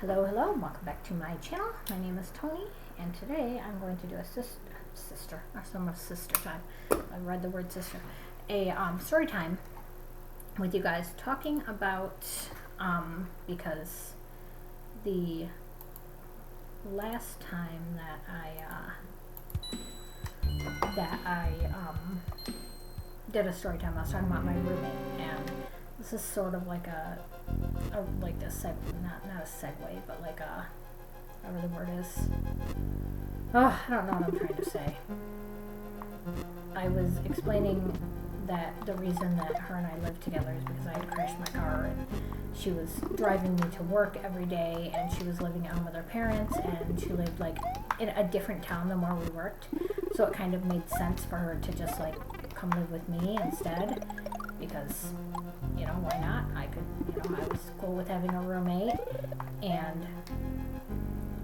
Hello, hello, welcome back to my channel. My name is Tony, and today I'm going to do a sister time. I read the word sister. A story time with you guys, talking about because the last time that I did a story time, I was talking about my roommate, and this is sort of like not a segue, but like whatever the word is. Oh, I don't know what I'm trying to say. I was explaining that the reason that her and I lived together is because I had crashed my car, and she was driving me to work every day, and she was living at home with her parents, and she lived like in a different town than where we worked, so it kind of made sense for her to just like come live with me instead, because why not? I was cool with having a roommate, and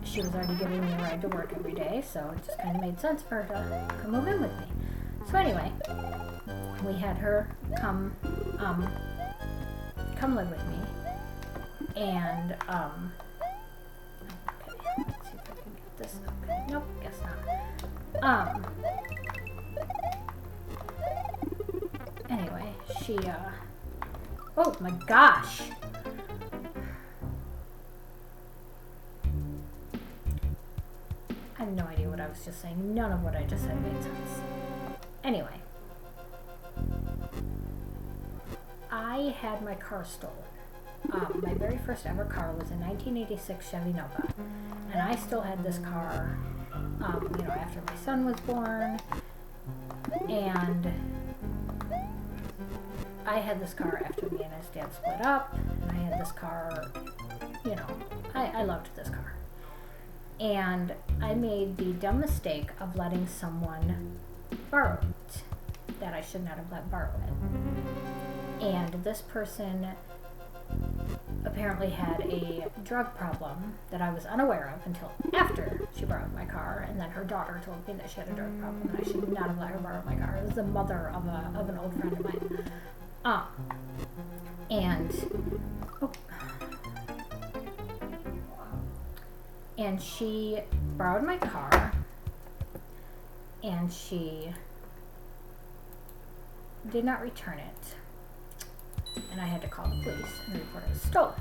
she was already giving me a ride to work every day, so it just kind of made sense for her to come move in with me. So anyway, we had her come live with me, and okay, let's see if I can get this. Okay, nope, guess not. Anyway, she oh my gosh! I have no idea what I was just saying. None of what I just said made sense. Anyway, I had my car stolen. My very first ever car was a 1986 Chevy Nova, and I still had this car, after my son was born, and I had this car after me and his dad split up, and I had this car, I loved this car. And I made the dumb mistake of letting someone borrow it that I should not have let borrow it. And this person apparently had a drug problem that I was unaware of until after she borrowed my car, and then her daughter told me that she had a drug problem and I should not have let her borrow my car. It was the mother of an old friend of mine. And she borrowed my car, and she did not return it, and I had to call the police and report it as stolen.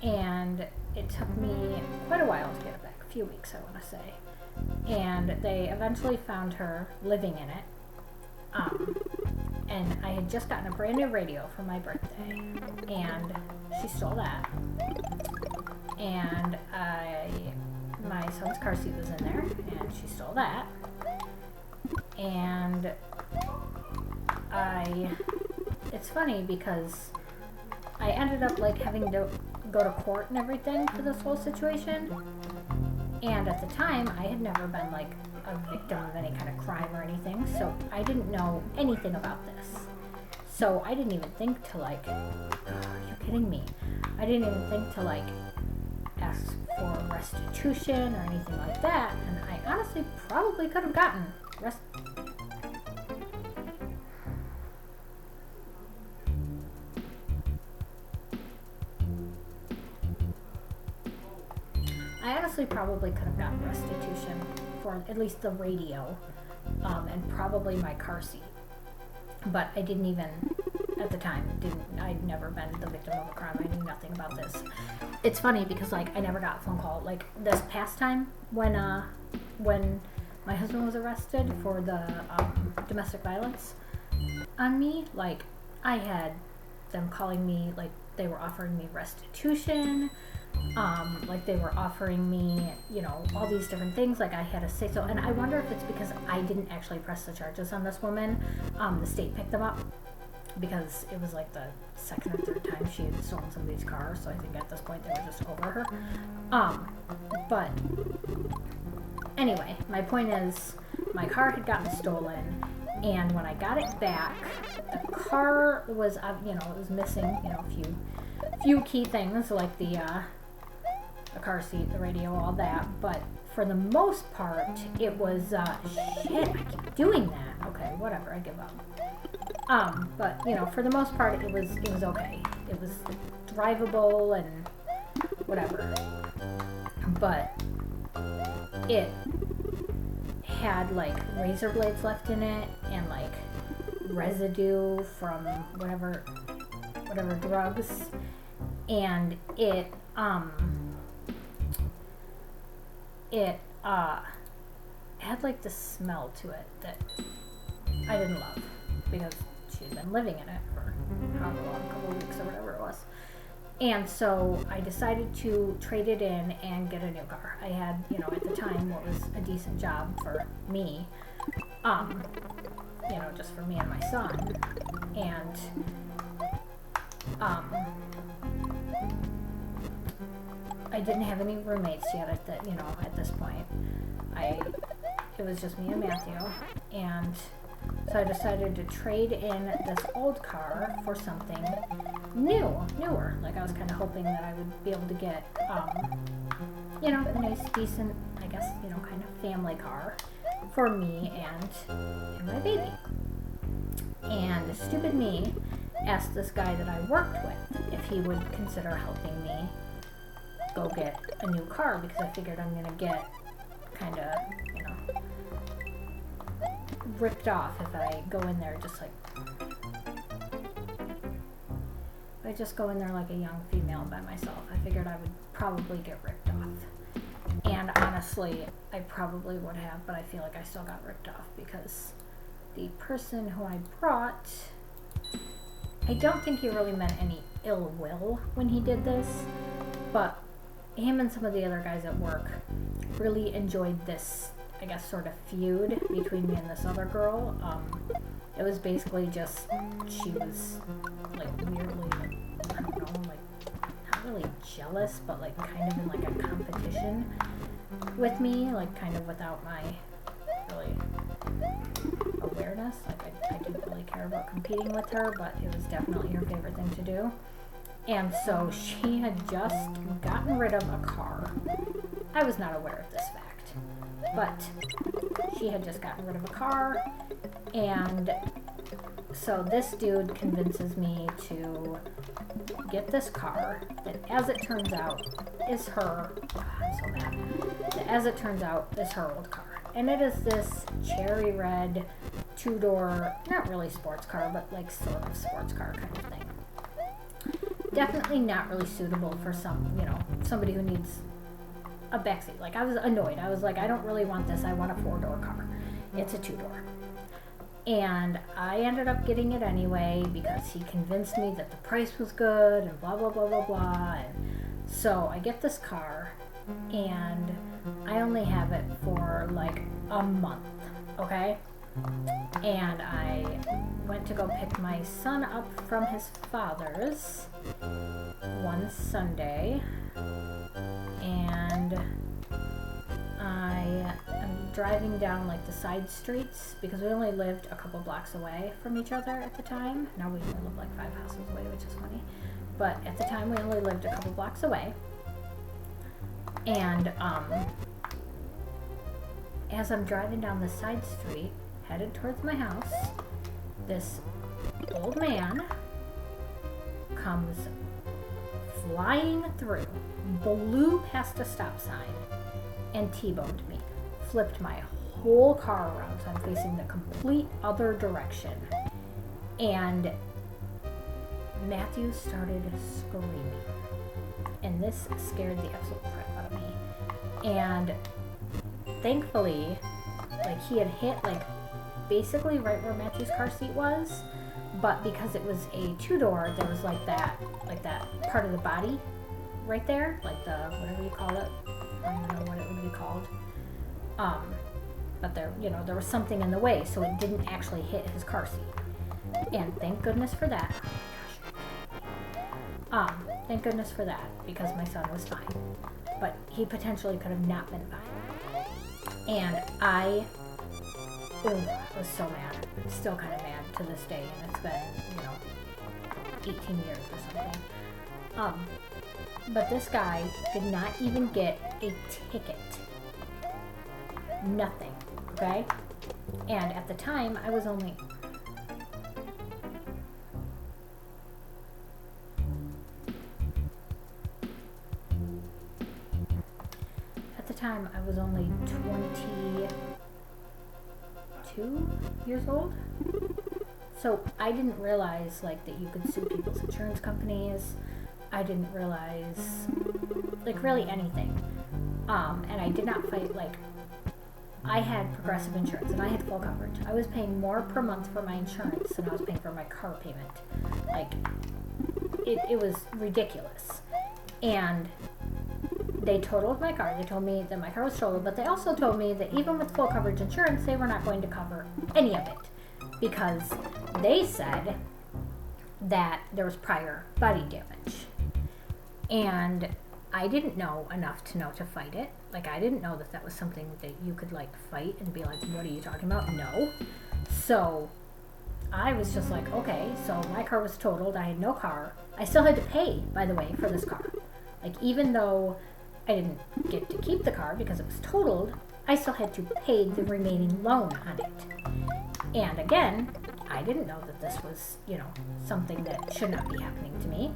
And it took me quite a while to get it back, a few weeks I want to say, and they eventually found her living in it. And I had just gotten a brand new radio for my birthday, and she stole that. And my son's car seat was in there, and she stole that. And it's funny because I ended up like having to go to court and everything for this whole situation. And at the time, I had never been like a victim of any kind of crime or anything, so I didn't know anything about this. So I didn't even think to like, are you kidding me? I didn't even think to like ask for restitution or anything like that, and I honestly probably could have gotten restitution for at least the radio, and probably my car seat. But I didn't even, at the time, I'd never been the victim of a crime. I knew nothing about this. It's funny because like I never got a phone call. Like this past time when my husband was arrested for the domestic violence on me, like I had them calling me, like they were offering me restitution, like they were offering me, all these different things, like I had to say so. And I wonder if it's because I didn't actually press the charges on this woman. The state picked them up because it was like the second or third time she had stolen somebody's car, so I think at this point they were just over her. But anyway, my point is my car had gotten stolen, and when I got it back, the car was, it was missing, a few key things like the car seat, the radio, all that, but for the most part, it was, shit, I keep doing that. Okay, whatever, I give up. But, for the most part, it was okay. It was drivable, and whatever. But it had like razor blades left in it and like residue from whatever drugs, and it had like the smell to it that I didn't love because she'd been living in it for however long, a couple of weeks or whatever it was. And so I decided to trade it in and get a new car. I had, at the time, what was a decent job for me, just for me and my son. And, I didn't have any roommates yet at this point. It was just me and Matthew. And so I decided to trade in this old car for something newer. Like I was kind of hoping that I would be able to get, a nice, decent, I guess, kind of family car for me and my baby. And stupid me asked this guy that I worked with if he would consider helping me go get a new car, because I figured I'm going to get kind of, ripped off if I go in there just like, if I just go in there like a young female by myself. I figured I would probably get ripped off. And honestly, I probably would have, but I feel like I still got ripped off because the person who I brought, I don't think he really meant any ill will when he did this, but him and some of the other guys at work really enjoyed this, I guess, sort of feud between me and this other girl. It was basically just, she was like weirdly, I don't know, like not really jealous, but like kind of in like a competition with me, like kind of without my really awareness. Like I didn't really care about competing with her, but it was definitely her favorite thing to do. And so she had just gotten rid of a car. I was not aware of this fact, but she had just gotten rid of a car, and so this dude convinces me to get this car that, as it turns out, is her, I'm so mad, that as it turns out is her old car. And it is this cherry red, two-door, not really sports car, but like sort of sports car kind of thing. Definitely not really suitable for somebody who needs a backseat. Like, I was annoyed. I was like, I don't really want this. I want a 4-door car. It's a 2-door. And I ended up getting it anyway because he convinced me that the price was good and blah, blah, blah, blah, blah. And so I get this car and I only have it for like a month, okay? And I went to go pick my son up from his father's one Sunday, and I am driving down like the side streets because we only lived a couple blocks away from each other at the time. Now we only live like 5 houses away, which is funny, but at the time we only lived a couple blocks away. And as I'm driving down the side street headed towards my house, this old man comes flying through, blew past a stop sign, and T-boned me. Flipped my whole car around so I'm facing the complete other direction. And Matthew started screaming. And this scared the absolute crap out of me. And thankfully, like, he had hit like basically right where Matthew's car seat was, but because it was a 2-door, there was like that part of the body right there, like the, whatever you call it, I don't know what it would be called, but there, there was something in the way, so it didn't actually hit his car seat. And thank goodness for that. Thank goodness for that, because my son was fine, but he potentially could have not been fine. And I was so mad. I'm still kind of mad to this day, and it's been, 18 years or something. But this guy did not even get a ticket. Nothing, okay? And at the time, I was only... time I was only 22 years old. So I didn't realize like that you could sue people's insurance companies. I didn't realize like really anything. And I did not fight like I had Progressive insurance and I had full coverage. I was paying more per month for my insurance than I was paying for my car payment. Like it was ridiculous. And they totaled my car. They told me that my car was totaled, but they also told me that even with full coverage insurance, they were not going to cover any of it because they said that there was prior body damage. And I didn't know enough to know to fight it. Like, I didn't know that that was something that you could, like, fight and be like, what are you talking about? No. So I was just like, okay, so my car was totaled. I had no car. I still had to pay, by the way, for this car. Like, even though I didn't get to keep the car because it was totaled, I still had to pay the remaining loan on it. And again, I didn't know that this was, you know, something that should not be happening to me.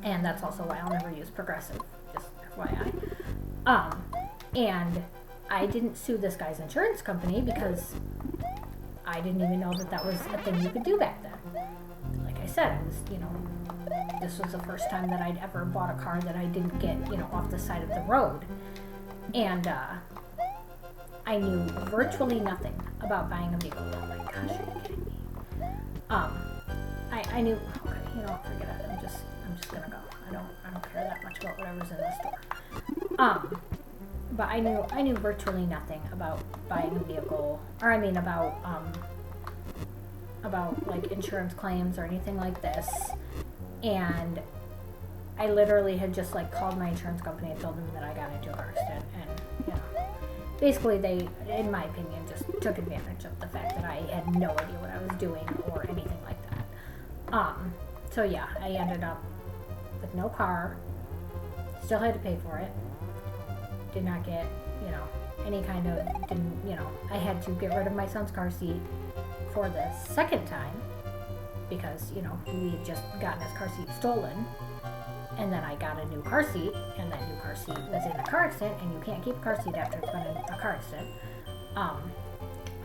And that's also why I'll never use Progressive, just FYI. And I didn't sue this guy's insurance company because I didn't even know that that was a thing you could do back then. Like I said, it was, you know, this was the first time that I'd ever bought a car that I didn't get, you know, off the side of the road. And I knew virtually nothing about buying a vehicle. Oh my gosh, are you kidding me? I knew, okay, you know, forget it. I'm just gonna go. I don't care that much about whatever's in the store. But I knew virtually nothing about buying a vehicle, or I mean about like insurance claims or anything like this. And I literally had just like called my insurance company and told them that I got into a car accident, and you know, basically they, in my opinion, just took advantage of the fact that I had no idea what I was doing or anything like that. So yeah, I ended up with no car, still had to pay for it, did not get, you know, any kind of, I had to get rid of my son's car seat for the second time because, you know, we had just gotten his car seat stolen, and then I got a new car seat, and that new car seat was in a car accident, and you can't keep a car seat after it's been in a car accident.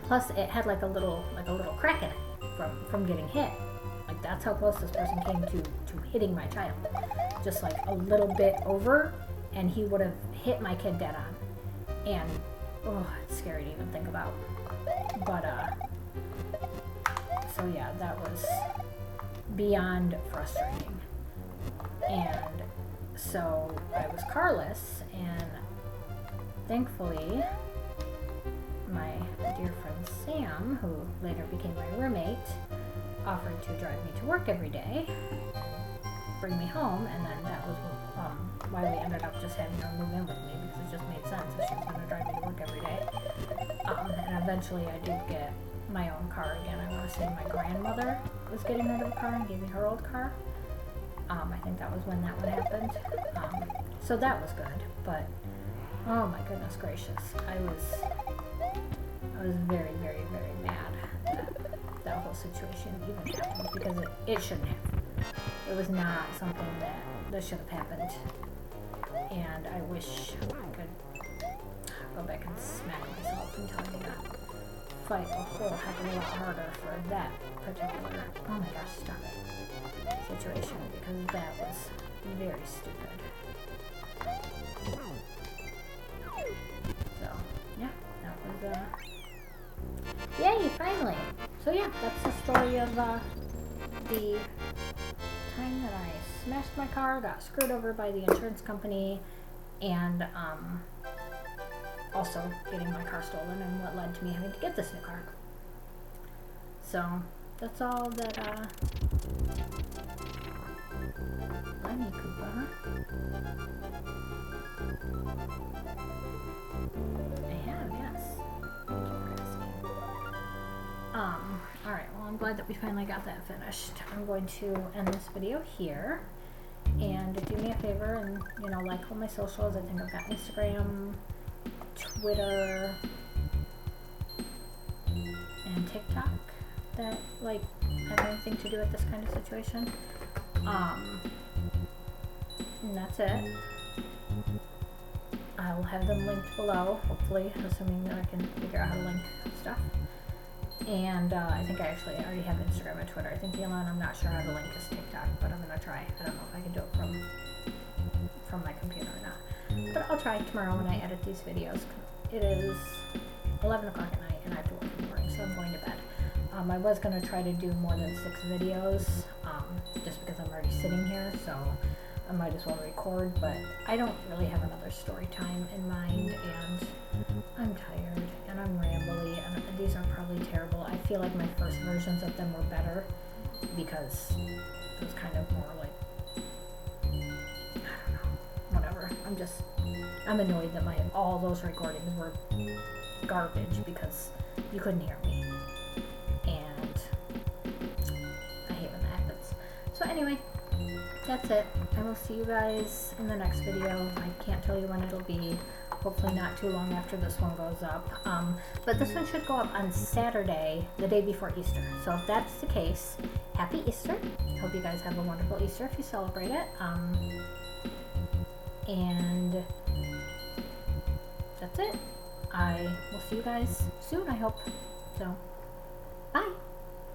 Plus it had like a little crack in it from getting hit. Like, that's how close this person came to hitting my child. Just like a little bit over, and he would have hit my kid dead on. And, oh, it's scary to even think about. But, so yeah, that was beyond frustrating. And so I was carless, and thankfully, my dear friend Sam, who later became my roommate, offered to drive me to work every day, bring me home, and then that was why we ended up just having her move in with me, because it just made sense if she was going to drive me to work every day. And eventually I did get my own car again. I want to say my grandmother was getting rid of a car and gave me her old car. I think that was when that one happened. So that was good, but oh my goodness gracious, I was very, very, very mad that that whole situation even happened, because it shouldn't have. It was not something that should have happened, and I wish I could go back and smack myself and tell me to fight a whole heck of a lot harder for that particular, oh my gosh, stop it, situation, because that was very stupid. So, yeah, that was, yay, finally! So yeah, that's the story of, the time that I smashed my car, got screwed over by the insurance company, and, also getting my car stolen, and what led to me having to get this new car. So, that's all that, Lenny Koopa. I have, yes. Thank you for asking. Alright, well, I'm glad that we finally got that finished. I'm going to end this video here. And do me a favor and, like all my socials. I think I've got Instagram, Twitter, and TikTok that, have anything to do with this kind of situation. And that's it. I'll have them linked below, hopefully, assuming that I can figure out how to link stuff. And I think I actually already have Instagram and Twitter. I think the only one I'm not sure how to link is TikTok, but I'm gonna try. I don't know if I can do it from my computer or not. But I'll try tomorrow when I edit these videos. It is 11 o'clock at night and I have to work in the morning, so I'm going to bed. I was gonna try to do more than 6 videos, just because I'm already sitting here, so I might as well record, but I don't really have another story time in mind, and I'm tired, and I'm rambly, and these are probably terrible. I feel like my first versions of them were better, because it was kind of more like, I don't know, whatever. I'm annoyed that all those recordings were garbage, because you couldn't hear me, and I hate when that happens. So anyway, that's it. I will see you guys in the next video. I can't tell you when it'll be. Hopefully not too long after this one goes up. But this one should go up on Saturday, the day before Easter. So if that's the case, happy Easter. Hope you guys have a wonderful Easter if you celebrate it. And that's it. I will see you guys soon, I hope. So, bye.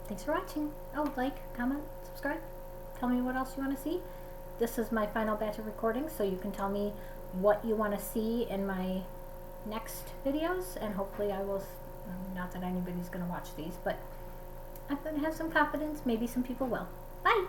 Thanks for watching. Oh, like, comment, subscribe. Tell me what else you want to see. This is my final batch of recordings, so you can tell me what you want to see in my next videos, and hopefully I will, not that anybody's going to watch these, but I'm going to have some confidence. Maybe some people will. Bye!